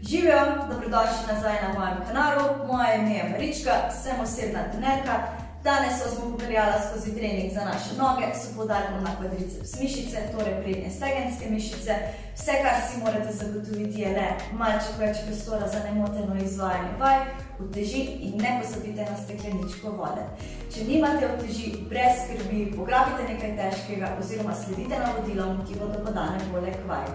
Živijo, dobrodošli nazaj na mojem kanalu. Moje ime je Marička, sem osebna trenerka. Danes vas bom popeljala skozi trening za naše noge s poudarkom na kvadriceps mišice, torej prednje stegenske mišice. Vse, kar si morate zagotoviti, je le malček več prostora za nemoteno izvajanje vaj, uteži in ne pozabite na stekleničko vode. Če nimate uteži, brez skrbi, pograbite nekaj težkega oziroma sledite navodilom, ki bodo podane poleg vaj.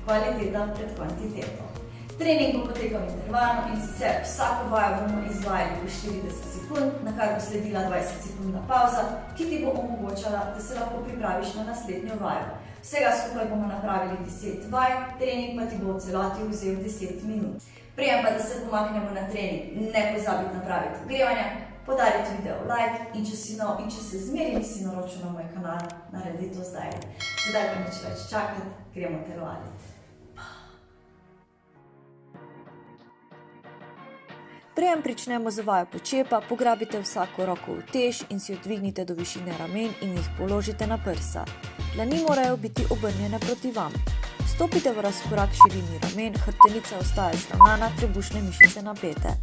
Kvaliteta pred kvantiteto. Trening bo potekal intervalno in sicer vsako vajo bomo izvajali po 40 sekund, na kar bo sledila 20-sekundna pauza, ki ti bo omogočala, da se lahko pripraviš na naslednjo vajo. Vsega skupaj bomo napravili 10 vaj, trening pa ti bo v celoti vzel 10 minut. Prijem pa, da se pomaknemo na trening, ne pozabiti napraviti ogrevanje, podariti video like in če si nov in če se zmeri nisi naročil na moj kanal, naredi to zdaj. Sedaj pa nič več čakati, gremo telovaditi. Preden pričnemo z vajo počepa, pograbite vsako roko v tež in si jo dvignite do višine ramen in jih položite na prsa. Dlani morajo biti obrnjene proti vam. Stopite v razkorak širini ramen, hrbtenica ostaja zravnana, trebušne mišice napete.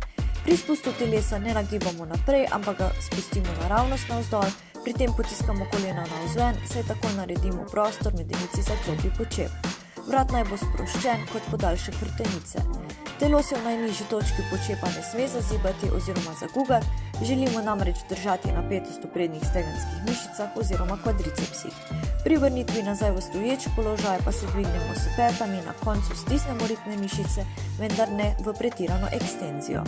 Pri spustu telesa ne nagibamo naprej, ampak ga spustimo naravnost navzdol, pri tem potiskamo kolena navzven, saj tako naredimo prostor med denici za klopi počep. Vrat naj bo sproščen kot podaljšek hrbtenice. Telo se v najnižji točki počepa ne sme zazibati oziroma zagugati, želimo namreč držati napetost v prednjih stegenskih mišicah oziroma kvadricepsih. Pri vrnitvi nazaj v stoječ položaj pa se dvignemo s petami, na koncu stisnemo ritne mišice, vendar ne v pretirano ekstenzijo.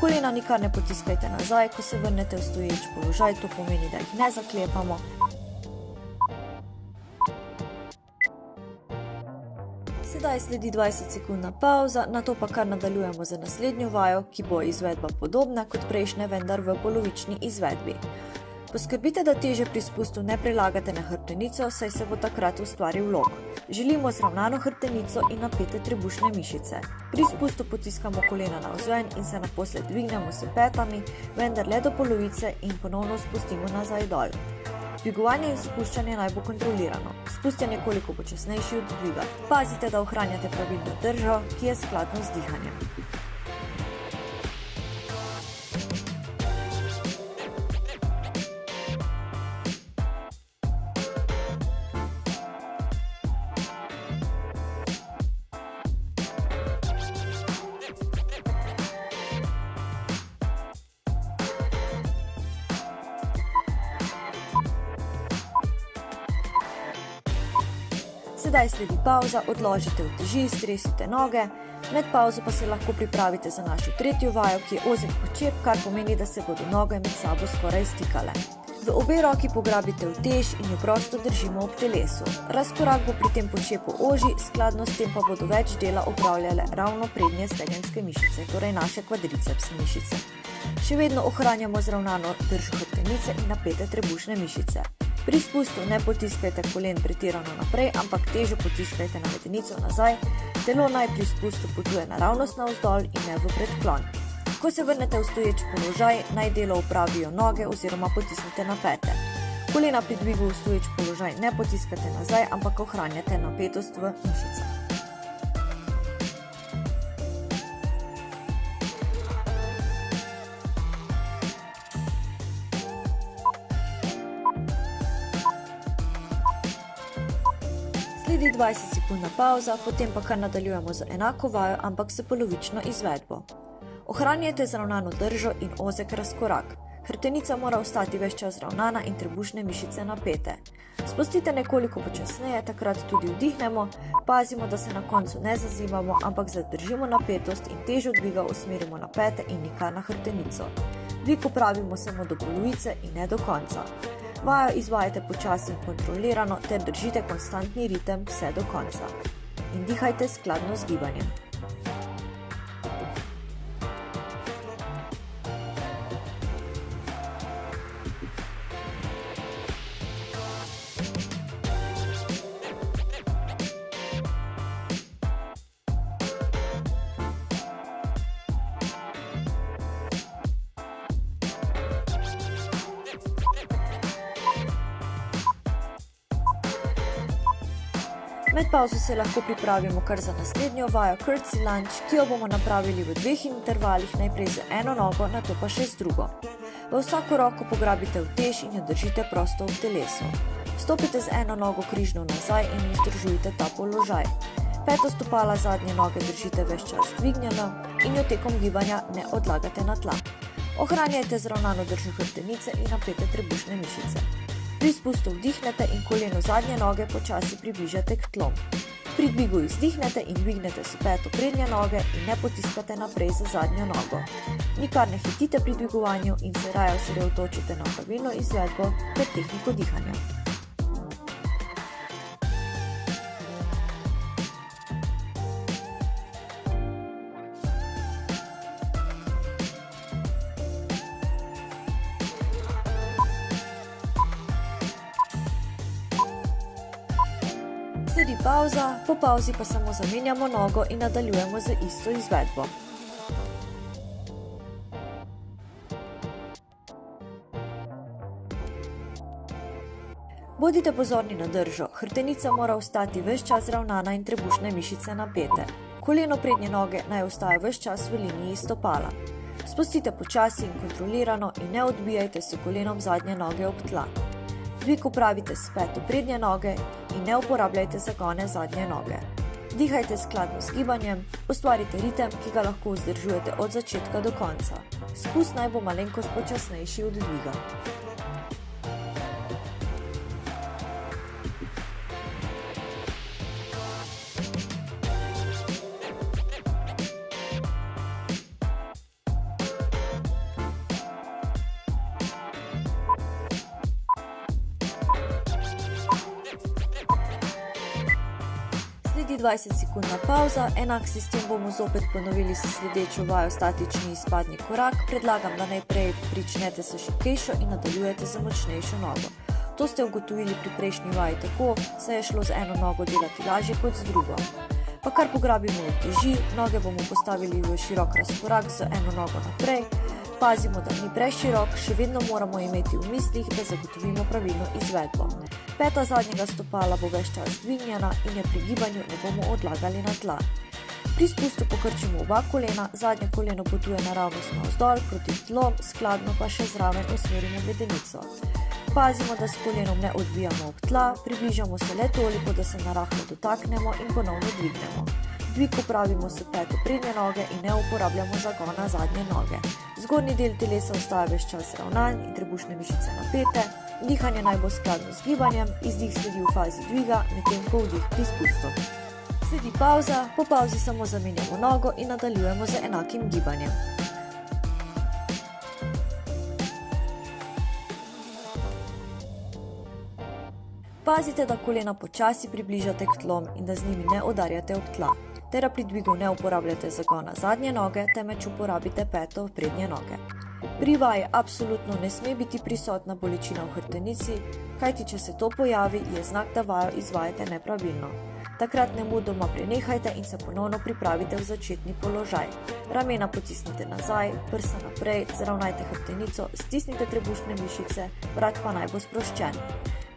Kolena nikar ne potiskajte nazaj, ko se vrnete v stoječ položaj, to pomeni, da jih ne zaklepamo. Sedaj sledi 20-sekundna pauza, nato pa kar nadaljujemo z naslednjo vajo, ki bo izvedba podobna kot prejšnje, vendar v polovični izvedbi. Poskrbite, da teže pri spustu ne prelagate na hrbtenico, saj se bo takrat ustvaril lok. Želimo zravnano hrbtenico in napete trebušne mišice. Pri spustu potiskamo kolena navzven in se naposled dvignemo s petami, vendar le do polovice in ponovno spustimo nazaj dol. Dvigovanje in spuščanje naj bo kontrolirano. Spust je nekoliko počasnejši od dviga. Pazite, da ohranjate pravilno držo, ki je skladno z dihanjem. Sedaj sledi pauza, odložite uteži, stresite noge, med pauzo pa se lahko pripravite za našo tretjo vajo, ki je ozek počep, kar pomeni, da se bodo noge med sabo skoraj stikale. V obe roki pograbite utež in jo prosto držimo ob telesu. Razkorak bo pri tem počepu ožji, skladno s tem pa bodo več dela opravljale ravno prednje stegenske mišice, torej naše kvadriceps mišice. Še vedno ohranjamo zravnano držo hrbtenice in napete trebušne mišice. Pri spustu ne potiskajte kolen pretirano naprej, ampak težo potiskajte na medenico nazaj. Telo naj pri spustu potuje naravnost navzdol in ne v predklon. Ko se vrnete v stoječ položaj, naj delo opravijo noge oziroma potisnite na pete. Kolena pri dvigu v stoječ položaj ne potiskate nazaj, ampak ohranjate napetost v mišicah. Sledi 20-sekundna pauza, potem pa kar nadaljujemo z enako vajo, ampak s polovično izvedbo. Ohranjajte zravnano držo in ozek razkorak. Hrbtenica mora ostati ves čas zravnana in trebušne mišice napete. Spustite nekoliko počasneje, takrat tudi vdihnemo, pazimo, da se na koncu ne zazibamo, ampak zadržimo napetost in težo dviga usmerimo na pete in nikar na hrbtenico. Dvig opravimo samo do polovice in ne do konca. Vajo izvajajte počasi in kontrolirano ter držite konstantni ritem vse do konca. In dihajte skladno z gibanjem. Med pauzo se lahko pripravimo kar za naslednjo vajo curtsy lunge, ki jo bomo napravili v 2 intervalih, najprej z eno nogo, nato pa še z drugo. V vsako roko pograbite utež in jo držite prosto v telesu. Stopite z eno nogo križno nazaj in vzdržujte ta položaj. Peto stopala zadnje noge držite ves čas dvignjeno in jo tekom gibanja ne odlagate na tla. Ohranjajte zravnano držo hrbtenice in napete trebušne mišice. Pri spustu vdihnete in koleno zadnje noge počasi približate k tlom. Pri dvigu izdihnete in dvignete s peto prednje noge in ne potiskate naprej za zadnjo nogo. Nikar ne hitite pri dvigovanju in se raje osredotočite na pravilno izvedbo ter tehniko dihanja. Sledi pauza, po pauzi pa samo zamenjamo nogo in nadaljujemo z isto izvedbo. Bodite pozorni na držo, hrbtenica mora ostati ves čas ravnana in trebušne mišice napete. Koleno prednje noge naj ostaja ves čas v liniji stopala. Spustite počasi in kontrolirano in ne odbijajte s kolenom zadnje noge ob tla. Dvig opravite s peto prednje noge in ne uporabljajte zagone zadnje noge. Dihajte skladno z gibanjem, ustvarite ritem, ki ga lahko vzdržujete od začetka do konca. Spust naj bo malenkost počasnejši od dviga. Sledi 20-sekundna pauza, enak sistem bomo zopet ponovili s sledečo vajo statični izpadni korak. Predlagam, da najprej pričnete s šibkejšo in nadaljujete z močnejšo nogo. To ste ugotovili pri prejšnji vaji tako, saj je šlo z eno nogo delati lažje kot z drugo. Pa kar pograbimo uteži, noge bomo postavili v širok razkorak z eno nogo naprej. Pazimo, da ni preširok, še vedno moramo imeti v mislih, da zagotovimo pravilno izvedbo. Peta zadnjega stopala bo ves čas dvignjena in je pri gibanju ne bomo odlagali na tla. Pri spustu pokrčimo oba kolena, zadnje koleno potuje naravnost navzdol proti tlom, skladno pa še zraven usmerimo medenico. Pazimo, da s kolenom ne odbijamo ob tla, približamo se le toliko, da se narahlo dotaknemo in ponovno dvignemo. Dvig opravimo s peto prednje noge in ne uporabljamo zagona zadnje noge. Zgornji del telesa ostaja ves čas ravnan in trebušne mišice napete. Dihanje naj bo skladno z gibanjem, izdih sledi v fazi dviga, medtem ko vdih pri spustu. Sledi pauza, po pauzi samo zamenjamo nogo in nadaljujemo z enakim gibanjem. Pazite, da kolena počasi približate k tlom in da z njimi ne udarjate ob tla, ter da pri dvigu ne uporabljate zagona zadnje noge, temveč uporabite peto prednje noge. Pri vaji absolutno ne sme biti prisotna bolečina v hrbtenici, kajti če se to pojavi, je znak, da vajo izvajate nepravilno. Takrat nemudoma prenehajte in se ponovno pripravite v začetni položaj. Ramena potisnite nazaj, prsa naprej, zravnajte hrbtenico, stisnite trebušne mišice, vrat pa naj bo sproščen.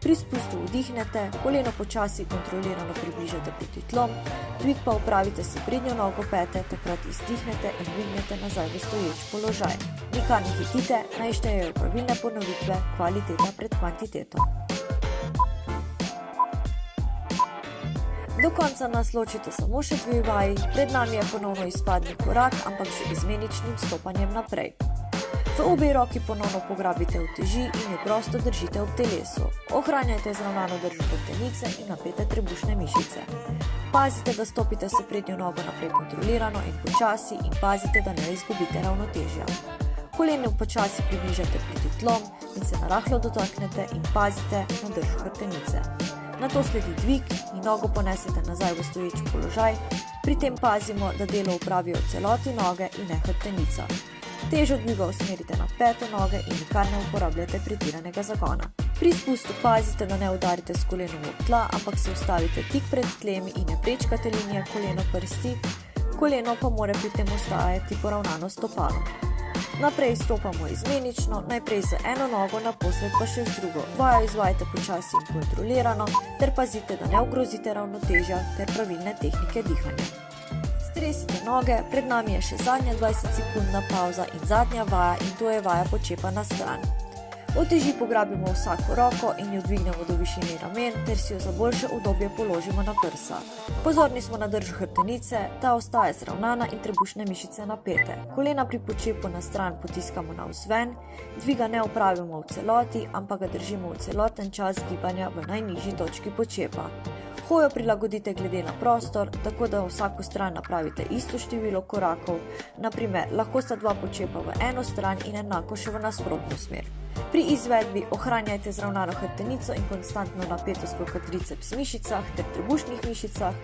Pri spustu vdihnete, koleno počasi kontrolirano približate proti tlom, dvig pa upravite s prednjo nogo pete, takrat izdihnete in dvignete nazaj v stoječ položaj. Nikar ne hitite, naj štejejo pravilne ponovitve, kvaliteta pred kvantiteto. Do konca nas ločite samo še 2 vaji, pred nami je ponovno izpadni korak, ampak z izmeničnim stopanjem naprej. V obe roki ponovno pograbite uteži in jo prosto držite ob telesu. Ohranjajte zravnano držo hrbtenice in napete trebušne mišice. Pazite, da stopite s prednjo nogo naprej kontrolirano in počasi in pazite, da ne izgubite ravnotežja. Koleno počasi približate proti tlom in se narahlo dotaknete in pazite na držo hrbtenice. Nato sledi dvig in nogo ponesete nazaj v stoječ položaj, pri tem pazimo, da delo opravijo celoti noge in ne hrbtenica. Težo dviga usmerite na peto noge in nikar ne uporabljate pretiranega zagona. Pri spustu pazite, da ne udarite s kolenom ob tla, ampak se ustavite tik pred tlemi in ne prečkate linije koleno prsti, koleno pa mora pri tem ostajati poravnano stopalo. Naprej stopamo izmenično, najprej z eno nogo, naposled pa še z drugo. Vajo izvajajte počasi in kontrolirano, ter pazite, da ne ogrozite ravnotežja ter pravilne tehnike dihanja. Stresite noge, pred nami je še zadnja 20-sekundna pauza in zadnja vaja, in to je vaja počepa na stran. Uteži pograbimo vsako roko in jo dvignemo do višine ramen, ter si jo za boljše udobje položimo na prsa. Pozorni smo na držo hrbtenice, ta ostaje zravnana in trebušne mišice napete. Kolena pri počepu na stran potiskamo navzven, dviga ne opravimo v celoti, ampak ga držimo v celoten čas gibanja v najnižji točki počepa. Hojo prilagodite glede na prostor, tako da v vsako stran napravite isto število korakov, naprimer lahko sta dva počepa v eno stran in enako še v nasprotno smer. Pri izvedbi ohranjajte zravnano hrbtenico in konstantno napetost v kvadriceps mišicah ter trebušnih mišicah.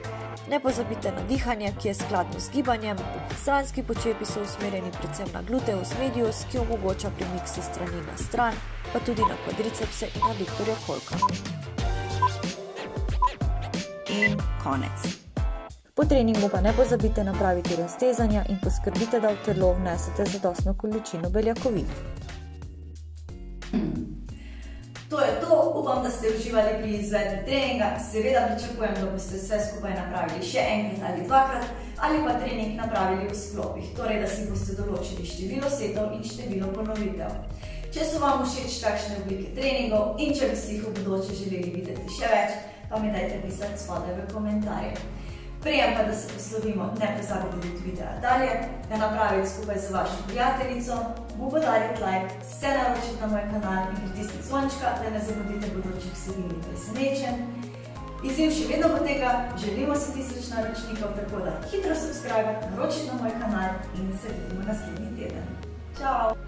Ne pozabite na dihanje, ki je skladno z gibanjem. Stranski počepi so usmerjeni predvsem na gluteus medius, ki omogoča premik s strani na stran, pa tudi na kvadricepse in adduktorja kolka. In konec. Po treningu pa ne pozabite napraviti raztezanja in poskrbite, da v telo vnesete zadostno količino beljakovin. To je to, upam, da ste uživali pri izvedbi treninga. Seveda pričakujem, da boste vse skupaj napravili še enkrat ali dvakrat, ali pa trening napravili v sklopih, torej da si boste določili število setov in število ponovitev. Če so vam všeč takšne oblike treningov in če bi si jih v bodoče želeli videti še več, pa mi dajte pisati spodaj v komentarje. Prijem pa, da se poslovimo, ne pozabite videti videa dalje, ga napraviti skupaj z vašo prijateljico, mu podariti like, se naročiti na moj kanal in pritisniti zvončka, da ne zamudite bodočih vsebin in presenečenj. Izziv še vedno poteka, želimo si 1000 naročnikov, tako da hitro subscribe, naročiti na moj kanal in se vidimo naslednji teden. Čau!